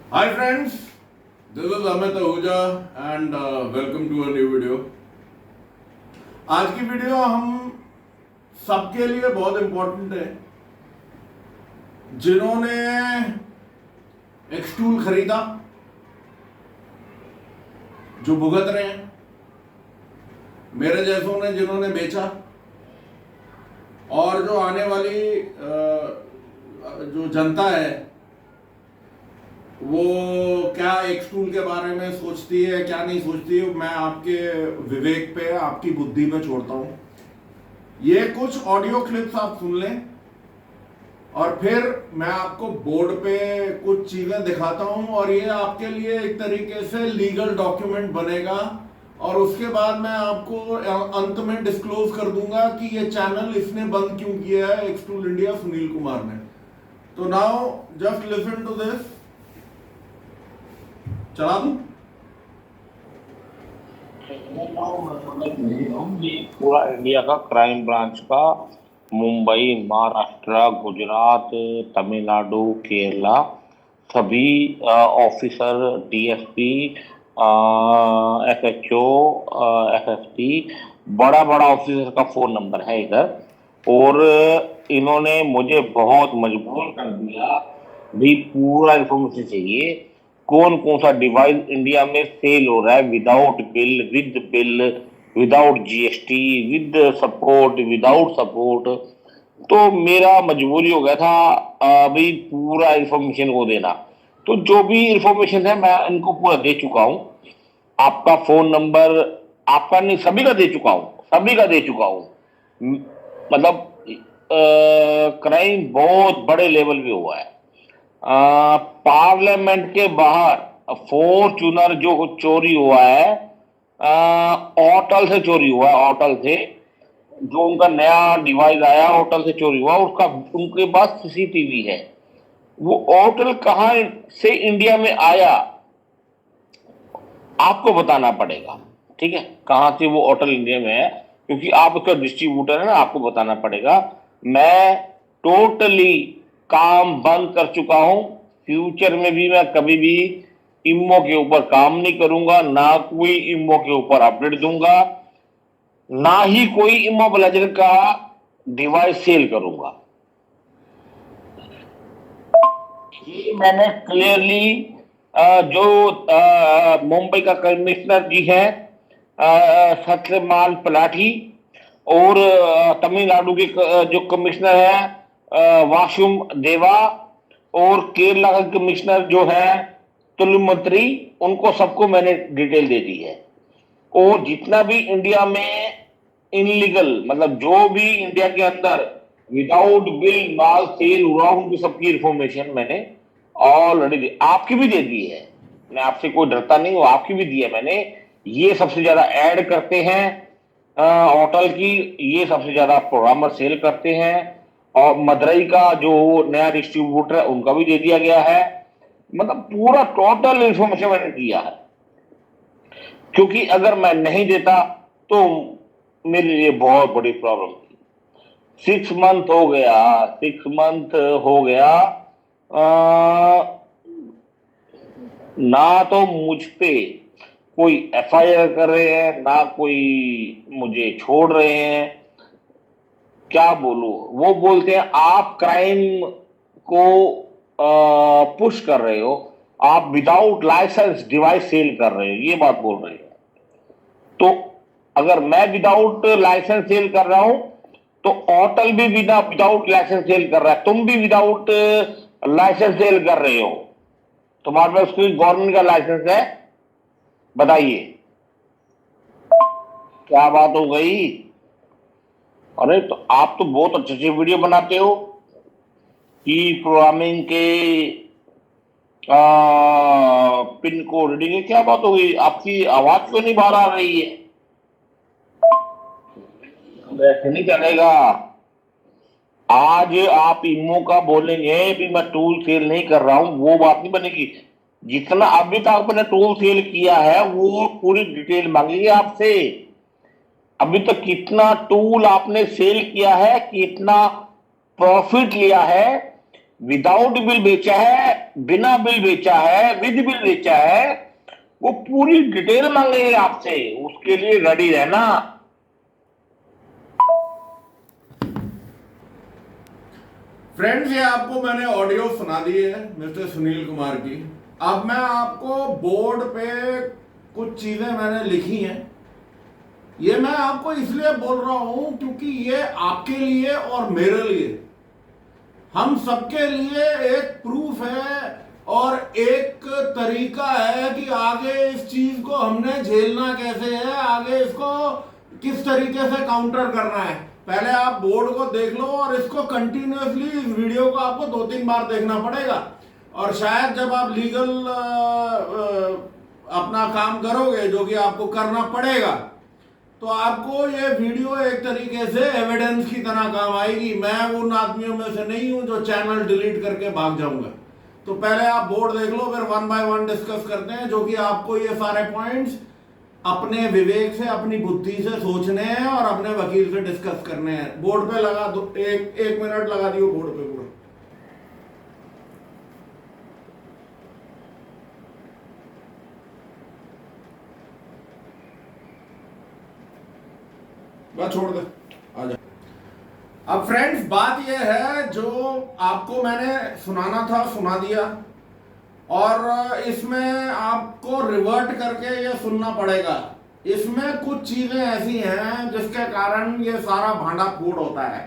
Hi friends, this is Amit Ahuja and welcome to a new video. आज की video हम सबके लिए बहुत इंपॉर्टेंट है जिन्होंने एक स्टूल खरीदा, जो भुगत रहे हैं, मेरे जैसों ने जिन्होंने बेचा, और जो आने वाली जो जनता है वो क्या एक स्टूल के बारे में सोचती है क्या नहीं सोचती है, मैं आपके विवेक पे, आपकी बुद्धि पे छोड़ता हूं। ये कुछ ऑडियो क्लिप्स आप सुन लें और फिर मैं आपको बोर्ड पे कुछ चीजें दिखाता हूं और ये आपके लिए एक तरीके से लीगल डॉक्यूमेंट बनेगा और उसके बाद मैं आपको अंत में डिस्क्लोज कर दूंगा कि ये चैनल इसने बंद क्यों किया है, एक स्टूल इंडिया सुनील कुमार ने। तो now just listen to this. चला दूं? पूरा इंडिया का क्राइम ब्रांच का मुंबई, महाराष्ट्र, गुजरात, तमिलनाडु, केरला सभी ऑफिसर, डीएसपी, एसएचओ, एसएसपी, बड़ा बड़ा ऑफिसर का फोन नंबर है इधर। और इन्होंने मुझे बहुत मजबूर कर दिया भी, पूरा इंफॉर्मेशन चाहिए कौन कौन सा डिवाइस इंडिया में सेल हो रहा है without bill, without GST, with support, without support. तो मेरा मजबूरी हो गया था अभी पूरा इंफॉर्मेशन को देना। तो जो भी इंफॉर्मेशन है मैं इनको पूरा दे चुका हूँ। आपका फोन नंबर, आपका नहीं, सभी का दे चुका हूँ, सभी का दे चुका हूँ। मतलब क्राइम बहुत बड़े लेवल पे हुआ है। पार्लियामेंट के बाहर फॉर्च्यूनर जो चोरी हुआ है, होटल से चोरी हुआ है, होटल से जो उनका नया डिवाइस आया होटल से चोरी हुआ, उसका उनके पास सीसीटीवी है। वो होटल कहाँ से इंडिया में आया आपको बताना पड़ेगा, ठीक है, कहां से वो होटल इंडिया में है, क्योंकि आप उसका डिस्ट्रीब्यूटर है ना, आपको बताना पड़ेगा। मैं टोटली काम बंद कर चुका हूं। फ्यूचर में भी मैं कभी भी इमो के ऊपर काम नहीं करूंगा, ना कोई इमो के ऊपर अपडेट दूंगा, ना ही कोई इमो ब्लेजर का डिवाइस सेल करूंगा। ये मैंने क्लियरली जो मुंबई का कमिश्नर जी है सत्यपाल पलाठी, और तमिलनाडु के जो कमिश्नर है वासुम देवा, और केरला का कमिश्नर जो है तुलुमंत्री, उनको सबको मैंने डिटेल दे दी है। और जितना भी इंडिया में इनलीगल, मतलब जो भी इंडिया के अंदर विदाउट बिल माल सेल हुआ, उनकी सबकी इंफॉर्मेशन मैंने ऑलरेडी दी, आपकी भी दे दी है। मैं आपसे कोई डरता नहीं हूं, आपकी भी दी है मैंने। ये सबसे ज्यादा ऐड करते हैं होटल की, ये सबसे ज्यादा प्रोग्रामर सेल करते हैं, और मदुरई का जो नया डिस्ट्रीब्यूटर है उनका भी दे दिया गया है। मतलब पूरा टोटल इंफॉर्मेशन मैंने दिया है, क्योंकि अगर मैं नहीं देता तो मेरे लिए बहुत बड़ी प्रॉब्लम थी। 6 मंथ हो गया, 6 मंथ हो गया, ना तो मुझ पे कोई एफआईआर कर रहे हैं, ना कोई मुझे छोड़ रहे हैं। क्या बोलूं, वो बोलते हैं आप क्राइम को पुश कर रहे हो, आप विदाउट लाइसेंस डिवाइस सेल कर रहे हो, ये बात बोल रहे हैं। तो अगर मैं विदाउट लाइसेंस सेल कर रहा हूं तो होटल भी विदाउट लाइसेंस सेल कर रहा है, तुम भी विदाउट लाइसेंस सेल कर रहे हो। तुम्हारे पास कोई गवर्नमेंट का लाइसेंस है? बताइए, क्या बात हो गई? अरे तो आप तो बहुत अच्छे अच्छे वीडियो बनाते हो कि प्रोग्रामिंग के पिन को रीडिंग है, क्या बात हो गई? आपकी आवाज क्यों नहीं बाहर आ रही है? वैसे नहीं चलेगा। आज आप इमो का बोलेंगे भी मैं टूल सेल नहीं कर रहा हूं, वो बात नहीं बनेगी। जितना अभी तक आपने टूल सेल किया है वो पूरी डिटेल मांगेंगे आपसे। अभी तक कितना टूल आपने सेल किया है, कितना प्रॉफिट लिया है, विदाउट बिल बेचा है, बिना बिल बेचा है, विद बिल बेचा है, वो पूरी डिटेल मांगेंगे आपसे, उसके लिए रेडी रहना। फ्रेंड्स, ये आपको मैंने ऑडियो सुना दी है मिस्टर सुनील कुमार की। अब मैं आपको बोर्ड पे कुछ चीजें मैंने लिखी हैं, ये मैं आपको इसलिए बोल रहा हूं क्योंकि ये आपके लिए और मेरे लिए, हम सबके लिए एक प्रूफ है और एक तरीका है कि आगे इस चीज को हमने झेलना कैसे है, आगे इसको किस तरीके से काउंटर करना है। पहले आप बोर्ड को देख लो और इसको कंटिन्यूअसली, इस वीडियो को आपको 2-3 बार देखना पड़ेगा। और शायद जब आप लीगल अपना काम करोगे, जो कि आपको करना पड़ेगा, तो आपको ये वीडियो एक तरीके से एविडेंस की तरह काम आएगी। मैं उन आदमियों में से नहीं हूं जो चैनल डिलीट करके भाग जाऊंगा। तो पहले आप बोर्ड देख लो, फिर 1 बाय 1 डिस्कस करते हैं, जो कि आपको ये सारे पॉइंट्स अपने विवेक से, अपनी बुद्धि से सोचने हैं और अपने वकील से डिस्कस करने हैं। बोर्ड पे लगा दो, एक मिनट लगा दियो बोर्ड पे पूरा। बस छोड़ दे, आ जा। अब फ्रेंड्स, बात यह है, जो आपको मैंने सुनाना था सुना दिया, और इसमें आपको रिवर्ट करके ये सुनना पड़ेगा। इसमें कुछ चीजें ऐसी हैं जिसके कारण ये सारा भांडा फूड होता है।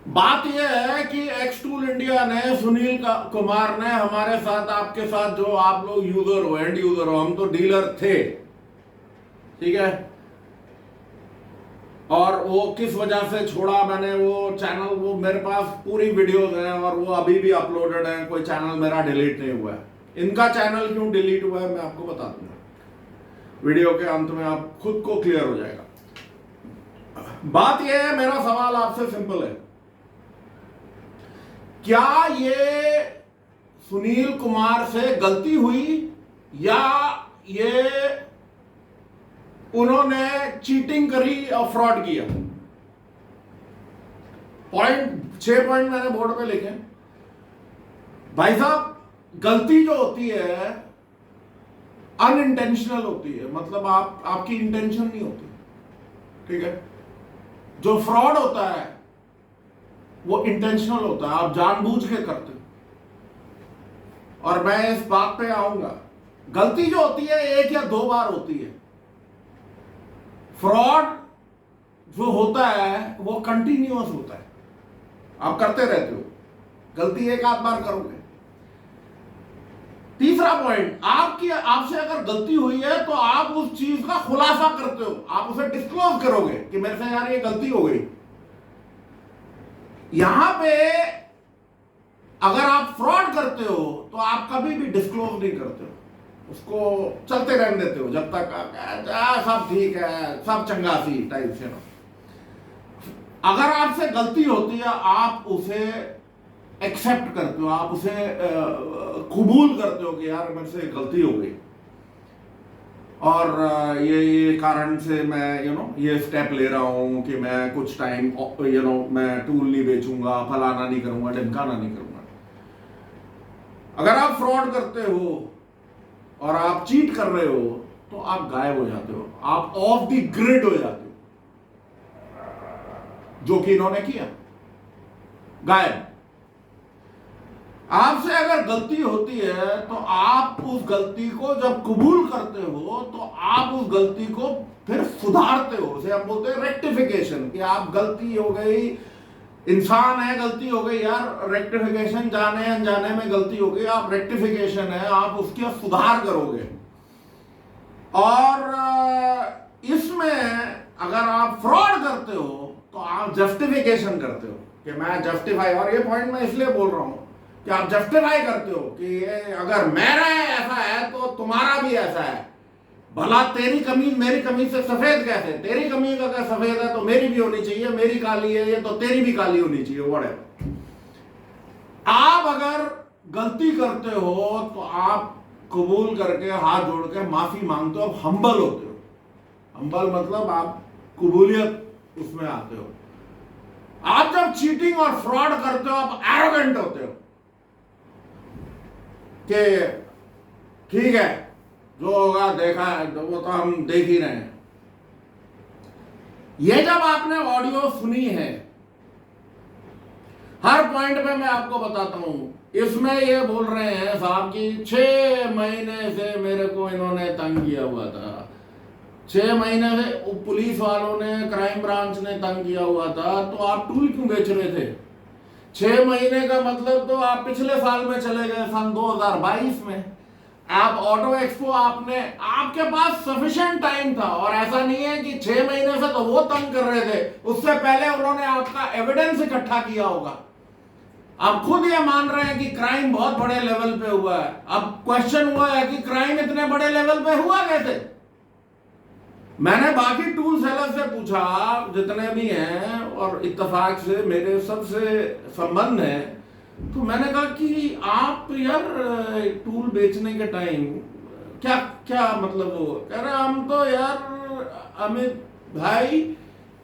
बात यह है कि एक्स टूल इंडिया ने, सुनील कुमार ने हमारे साथ, आपके साथ, जो आप लोग यूजर हो, एंड यूजर हो, हम तो डीलर थे, ठीक है, और वो किस वजह से छोड़ा मैंने वो चैनल, वो मेरे पास पूरी वीडियोस हैं और वो अभी भी अपलोडेड है, कोई चैनल मेरा डिलीट नहीं हुआ है। इनका चैनल क्यों डिलीट हुआ है मैं आपको बता दूंगा, वीडियो के अंत में आप खुद को क्लियर हो जाएगा। बात यह है, मेरा सवाल आपसे सिंपल है, क्या ये सुनील कुमार से गलती हुई या ये उन्होंने चीटिंग करी और फ्रॉड किया? 6 पॉइंट मैंने बोर्ड पे लिखे। भाई साहब, गलती जो होती है अनइंटेंशनल होती है, मतलब आपकी इंटेंशन नहीं होती, ठीक है। जो फ्रॉड होता है वो इंटेंशनल होता है, आप जानबूझ के करते हो। और मैं इस बात पे आऊंगा, गलती जो होती है 1 या 2 बार होती है, फ्रॉड जो होता है वो कंटिन्यूअस होता है, आप करते रहते हो, गलती 1 आध बार करोगे। तीसरा पॉइंट, आपसे अगर गलती हुई है तो आप उस चीज का खुलासा करते हो, आप उसे डिस्क्लोज करोगे कि मेरे से यार ये गलती हो गई। यहां पे अगर आप फ्रॉड करते हो तो आप कभी भी डिस्क्लोज नहीं करते हो, उसको चलते रहने देते हो जब तक सब ठीक है, सब चंगा सी टाइप से ना। अगर आपसे गलती होती है, आप उसे एक्सेप्ट करते हो, आप उसे कबूल करते हो कि यार मेरे से गलती हो गई और ये कारण से मैं ये स्टेप ले रहा हूं कि मैं कुछ टाइम मैं टूल नहीं बेचूंगा, फलाना नहीं करूंगा, ढिमकाना नहीं करूंगा। अगर आप फ्रॉड करते हो और आप चीट कर रहे हो तो आप गायब हो जाते हो, आप ऑफ द ग्रिड हो जाते हो, जो कि इन्होंने किया, गायब। आपसे अगर गलती होती है तो आप उस गलती को जब कबूल करते हो तो आप उस गलती को फिर सुधारते हो, उसे हम बोलते हैं रेक्टिफिकेशन, कि आप गलती हो गई, इंसान है, गलती हो गई यार, रेक्टिफिकेशन, जाने अनजाने में गलती हो गई, आप रेक्टिफिकेशन है, आप उसके सुधार करोगे। और इसमें अगर आप फ्रॉड करते हो तो आप जस्टिफिकेशन करते हो कि मैं जस्टिफाई, और ये पॉइंट मैं इसलिए बोल रहा हूं कि आप जस्टिफाई करते हो कि अगर मेरा ऐसा है तो तुम्हारा भी ऐसा है, भला तेरी कमीज मेरी कमीज से सफेद कैसे, तेरी कमीज अगर सफेद है तो मेरी भी होनी चाहिए, मेरी काली है ये तो तेरी भी काली होनी चाहिए, व्हाटएवर। आप अगर गलती करते हो तो आप कबूल करके हाथ जोड़ के माफी मांगते हो, हम्बल होते हो। हम्बल मतलब आप कबूलियत उसमें आते हो। आप जब चीटिंग और फ्रॉड करते हो आप एरोगेंट होते हो कि ठीक है, जो होगा देखा है, वो तो हम देख ही रहे हैं। ये जब आपने ऑडियो सुनी है, हर पॉइंट पे मैं आपको बताता हूं, इसमें ये बोल रहे हैं साहब कि 6 महीने से मेरे को इन्होंने तंग किया हुआ था, 6 महीने से पुलिस वालों ने, क्राइम ब्रांच ने तंग किया हुआ था, तो आप टूल क्यों बेच रहे थे? 6 महीने का मतलब तो आप पिछले साल में चले गए, सन 2022 में। आप ऑटो एक्सपो, आपके पास सफिशिएंट टाइम था, और ऐसा नहीं है कि 6 महीने से तो वो तंग कर रहे थे, उससे पहले उन्होंने आपका एविडेंस इकट्ठा किया होगा। आप खुद ये मान रहे हैं कि क्राइम बहुत बड़े लेवल पे हुआ है। अब क्वेश्चन हुआ है कि क्राइम इतने बड़े लेवल पे हुआ कैसे? मैंने बाकी टूल सेलर से पूछा, जितने भी हैं, और इत्तेफाक से मेरे सबसे संबंध है, तो मैंने कहा कि आप यार टूल बेचने के टाइम क्या क्या मतलब हो? कह रहे हम तो यार अमित भाई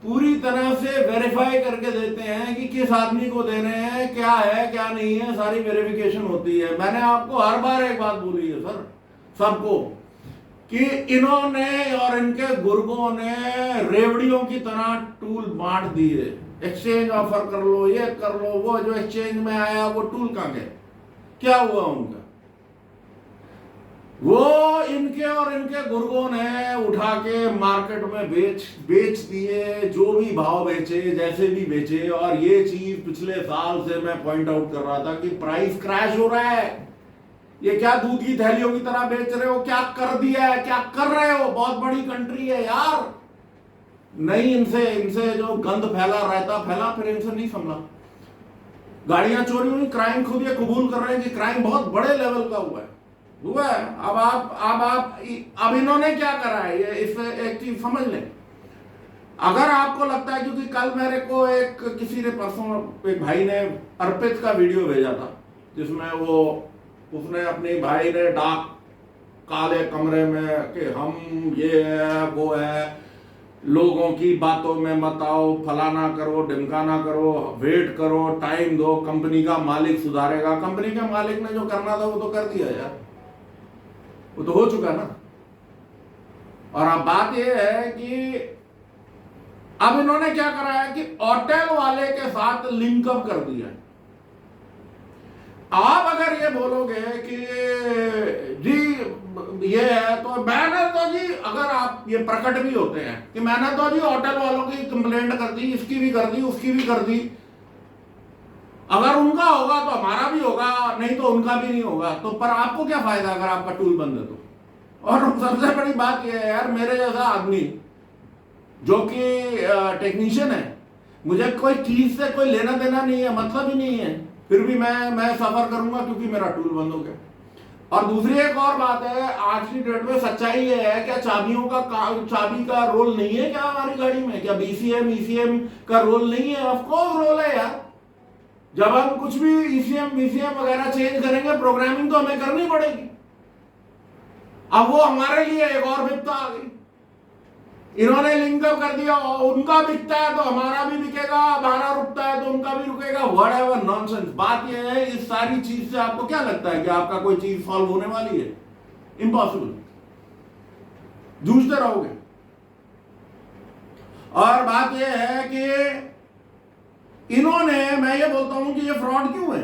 पूरी तरह से वेरीफाई करके देते हैं कि किस आदमी को दे रहे हैं, क्या है क्या नहीं है, सारी वेरिफिकेशन होती है। मैंने आपको हर बार एक बात बोली है सर सबको, कि इन्होंने और इनके गुर्गों ने रेवड़ियों की तरह टूल बांट दिए। एक्सचेंज ऑफर कर लो, ये कर लो, वो जो एक्सचेंज में आया वो टूल कहां गए, क्या हुआ उनका? वो इनके और इनके गुर्गों ने उठा के मार्केट में बेच दिए, जो भी भाव बेचे, जैसे भी बेचे। और ये चीज पिछले साल से मैं पॉइंट आउट कर रहा था कि प्राइस क्रैश हो रहा है। ये क्या दूध की थैलियों की तरह बेच रहे हो? क्या कर दिया है, क्या कर रहे हो? बहुत बड़ी कंट्री है यार। नहीं, इनसे जो गंद फैला रहता फैला, फिर इनसे नहीं संभला। गाड़ियां चोरी हुई, क्राइम खुद ये कबूल कर रहे हैं कि क्राइम बहुत बड़े लेवल का हुआ है। अब इन्होंने क्या करा है, ये इससे एक चीज समझ लें। अगर आपको लगता है, क्योंकि कल मेरे को किसी ने परसों एक भाई ने अर्पित का वीडियो भेजा था, जिसमें उसने अपनी भाई ने डाक काले कमरे में कि हम ये है वो है, लोगों की बातों में मत आओ, फलाना करो, ढिमकाना करो, वेट करो, टाइम दो, कंपनी का मालिक सुधारेगा। कंपनी के मालिक ने जो करना था वो तो कर दिया यार, वो तो हो चुका ना। और अब बात यह है कि अब इन्होंने क्या करा है कि ऑटेल वाले के साथ लिंकअप कर दिया। आप अगर ये बोलोगे कि जी ये है, तो मैंने तो जी, अगर आप ये प्रकट भी होते हैं कि मैंने तो जी होटल वालों की कंप्लेंट कर दी, इसकी भी कर दी, उसकी भी कर दी, अगर उनका होगा तो हमारा भी होगा, नहीं तो उनका भी नहीं होगा। तो पर आपको क्या फायदा अगर आपका टूल बंद है तो? और सबसे बड़ी बात यह है यार, मेरे जैसा आदमी जो कि टेक्नीशियन है, मुझे कोई चीज से कोई लेना देना नहीं है, मतलब ही नहीं है, फिर भी मैं सफर करूंगा क्योंकि मेरा टूल बंद हो गया। और दूसरी एक और बात है, आज की डेट में सच्चाई ये है, क्या चाबी का रोल नहीं है क्या हमारी गाड़ी में? क्या बीसीएम ईसीएम का रोल नहीं है? ऑफ कोर्स रोल है यार। जब हम कुछ भी ईसीएम बीसीएम वगैरह चेंज करेंगे, प्रोग्रामिंग तो हमें करनी पड़ेगी। अब वो हमारे लिए एक और विपदा आ गई। इन्होंने लिंकअप कर दिया, उनका बिकता है तो हमारा भी बिकेगा, हमारा रुकता है तो उनका भी रुकेगा। Whatever nonsense. बात यह है, इस सारी चीज से आपको क्या लगता है कि आपका कोई चीज सॉल्व होने वाली है? इम्पॉसिबल, जूझते रहोगे। और बात यह है कि इन्होंने, मैं ये बोलता हूं कि ये फ्रॉड क्यों है?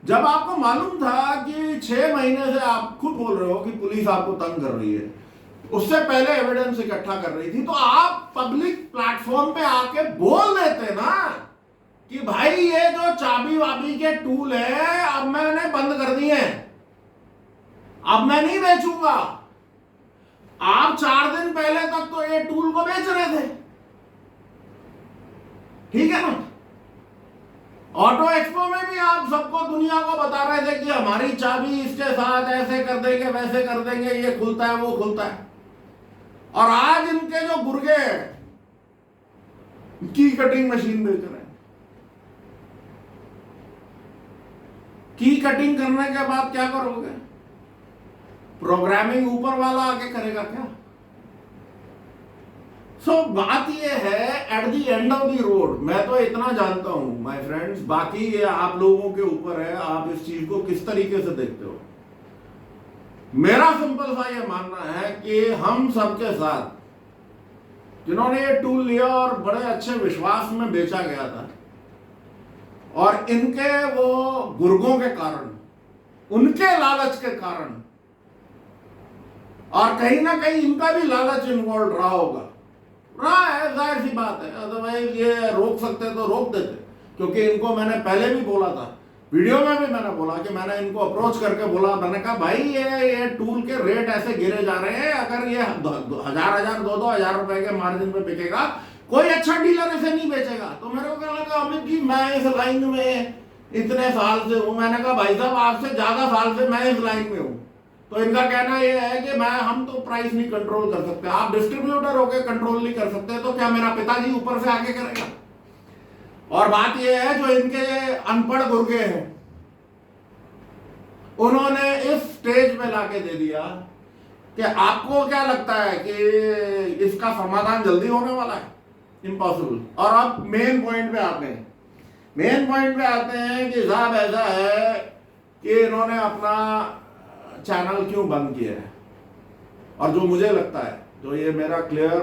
जब आपको मालूम था कि 6 महीने से, आप खुद बोल रहे हो कि पुलिस आपको तंग कर रही है, उससे पहले एविडेंस इकट्ठा कर रही थी, तो आप पब्लिक प्लेटफॉर्म पे आके बोल देते ना कि भाई ये जो चाबी वाबी के टूल है अब मैंने बंद कर दिए हैं, अब मैं नहीं बेचूंगा। आप 4 दिन पहले तक तो ये टूल को बेच रहे थे, ठीक है ना? ऑटो एक्सपो में भी आप सबको, दुनिया को बता रहे थे कि हमारी चाबी इसके साथ ऐसे कर देंगे, वैसे कर देंगे, ये खुलता है वो खुलता है। और आज इनके जो गुर्गे की कटिंग मशीन बेच रहे हैं। की कटिंग करने के बाद क्या करोगे? प्रोग्रामिंग ऊपर वाला आगे करेगा क्या? सो बात ये है, at the end of the road मैं तो इतना जानता हूं माय फ्रेंड्स, बाकी ये आप लोगों के ऊपर है, आप इस चीज को किस तरीके से देखते हो। मेरा सिंपल सा ये मानना है कि हम सबके साथ जिन्होंने ये टूल लिया और बड़े अच्छे विश्वास में बेचा गया था, और इनके वो गुर्गों के कारण, उनके लालच के कारण, और कहीं ना कहीं इनका भी लालच इन्वॉल्व रहा होगा, रहा है, जाहिर सी बात है, अदरवाइज ये रोक सकते तो रोक देते। क्योंकि इनको मैंने पहले भी बोला था, वीडियो में भी मैंने बोला कि मैंने इनको अप्रोच करके बोला, मैंने कहा भाई ये टूल के रेट ऐसे गिरे जा रहे हैं, अगर ये 1000 रुपए के मार्जिन पे बिकेगा, कोई अच्छा डीलर इसे नहीं बेचेगा। तो मेरे को कहने लगा अमित जी मैं इस लाइन में इतने साल से हूं। मैंने कहा भाई साहब आपसे ज्यादा साल से मैं इस लाइन में हूं। तो इनका कहना यह है कि हम तो प्राइस नहीं कंट्रोल कर सकते, आप डिस्ट्रीब्यूटर होके कंट्रोल नहीं कर सकते, तो क्या मेरा पिताजी ऊपर से आके करेगा। और बात यह है, जो इनके अनपढ़ गुर्गे हैं उन्होंने इस स्टेज पे लाके दे दिया कि आपको क्या लगता है कि इसका समाधान जल्दी होने वाला है, इम्पॉसिबल। और अब मेन पॉइंट पे आते हैं, कि साहब ऐसा है कि इन्होंने अपना चैनल क्यों बंद किया है। और जो मुझे लगता है, जो ये मेरा क्लियर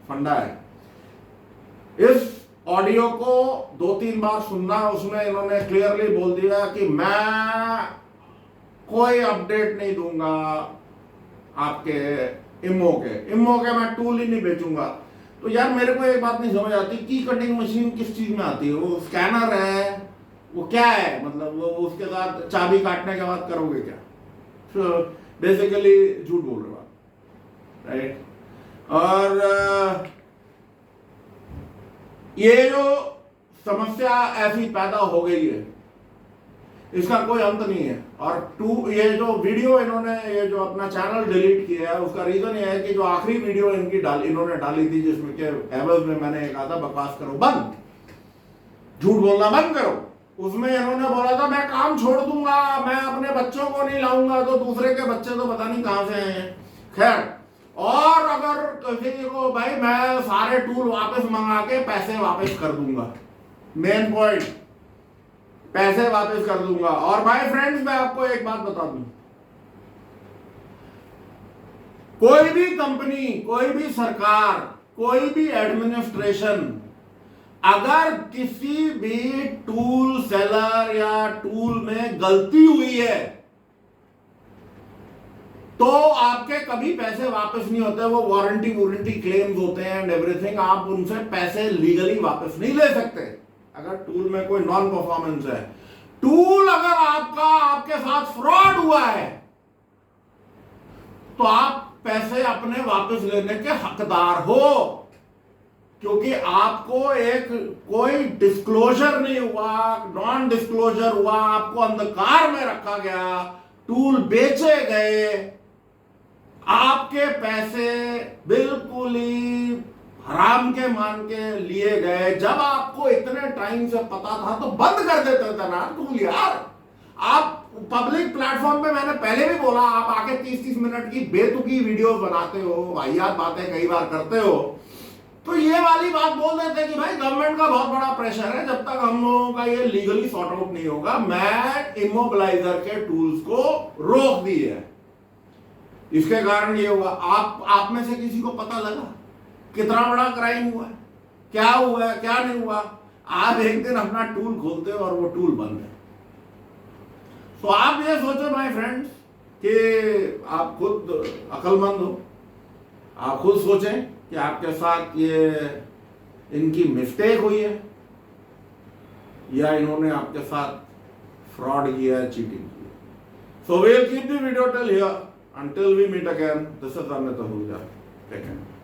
फंडा है, इस ऑडियो को 2-3 बार सुनना, उसमें इन्होंने क्लियरली बोल दिया कि मैं कोई अपडेट नहीं दूंगा आपके इमो के मैं टूल ही नहीं बेचूंगा। तो यार मेरे को एक बात नहीं समझ आती, की कटिंग मशीन किस चीज में आती है? वो स्कैनर है, वो क्या है? मतलब वो उसके साथ चाबी काटने के बाद करोगे क्या? बेसिकली झूठ बोल रहे हो आप, राइट। और ये जो समस्या ऐसी पैदा हो गई है, इसका कोई अंत नहीं है। और ये जो वीडियो इन्होंने, ये जो अपना चैनल डिलीट किया है, उसका रीजन ये है कि जो आखिरी वीडियो इन्होंने डाली थी, जिसमें के एवज में मैंने कहा था बकवास करो बंद, झूठ बोलना बंद करो, उसमें इन्होंने बोला था मैं काम छोड़ दूंगा, मैं अपने बच्चों को नहीं लाऊंगा, तो दूसरे के बच्चे तो पता नहीं कहां से आए हैं। खैर, और अगर किसी को भाई मैं सारे टूल वापस मंगा के पैसे वापस कर दूंगा, मेन पॉइंट, पैसे वापस कर दूंगा। और भाई फ्रेंड्स, मैं आपको एक बात बता दूं, कोई भी कंपनी, कोई भी सरकार, कोई भी एडमिनिस्ट्रेशन अगर किसी भी टूल सेलर या टूल में गलती हुई है तो आपके कभी पैसे वापस नहीं होते। वो वारंटी क्लेम्स होते हैं एंड एवरीथिंग, आप उनसे पैसे लीगली वापस नहीं ले सकते अगर टूल में कोई नॉन परफॉर्मेंस है। टूल अगर आपके साथ फ्रॉड हुआ है तो आप पैसे अपने वापस लेने के हकदार हो, क्योंकि आपको कोई डिस्क्लोजर नहीं हुआ, नॉन डिस्क्लोजर हुआ, आपको अंधकार में रखा गया, टूल बेचे गए, आपके पैसे बिल्कुल ही हराम के मान के लिए गए। जब आपको इतने टाइम से पता था तो बंद कर देते थे ना टूल यार। आप पब्लिक प्लेटफॉर्म पे, मैंने पहले भी बोला, आप आके 30-30 मिनट की बेतुकी वीडियोस बनाते हो, वाहियात बातें कई बार करते हो, तो ये वाली बात बोल देते कि भाई गवर्नमेंट का बहुत बड़ा प्रेशर है, जब तक हम लोगों का ये लीगली सॉर्ट आउट नहीं होगा, मैं इमोबिलाइजर के टूल्स को रोक दी है। इसके कारण ये हुआ। आप में से किसी को पता लगा कितना बड़ा क्राइम हुआ है, क्या हुआ है, क्या नहीं हुआ? आप एक दिन अपना टूल खोलते हो और वो टूल बंद है। तो आप ये सोचो माय फ्रेंड्स कि आप खुद अक्लमंद हो, आप खुद सोचें कि आपके साथ ये इनकी मिस्टेक हुई है या इन्होंने आपके साथ फ्रॉड किया है, चीटिंग की है। So we will keep the video till here until we meet again. This is Amit Ahuja. Take care.